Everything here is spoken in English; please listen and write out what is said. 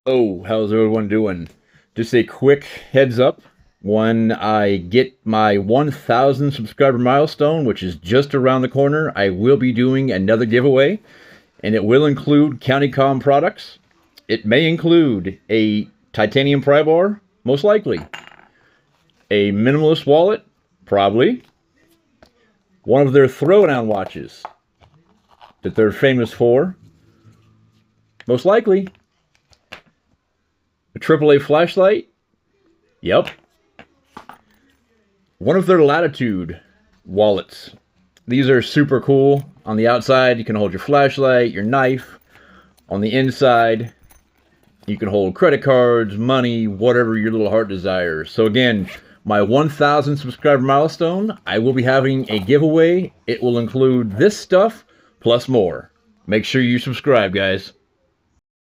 Oh, how's everyone doing? Just a quick heads up. When I get my 1,000 subscriber milestone, which is just around the corner, I will be doing another giveaway, and it will include CountyCom products. It may include a titanium pry bar, most likely, a minimalist wallet, probably, one of their throwdown watches that they're famous for, most likely, a AAA flashlight, yep, one of their Latitude wallets. These are super cool. On the outside, you can hold your flashlight, your knife. On the inside, you can hold credit cards, money, whatever your little heart desires. So again, my 1,000 subscriber milestone, I will be having a giveaway. It will include this stuff plus more. Make sure you subscribe, guys.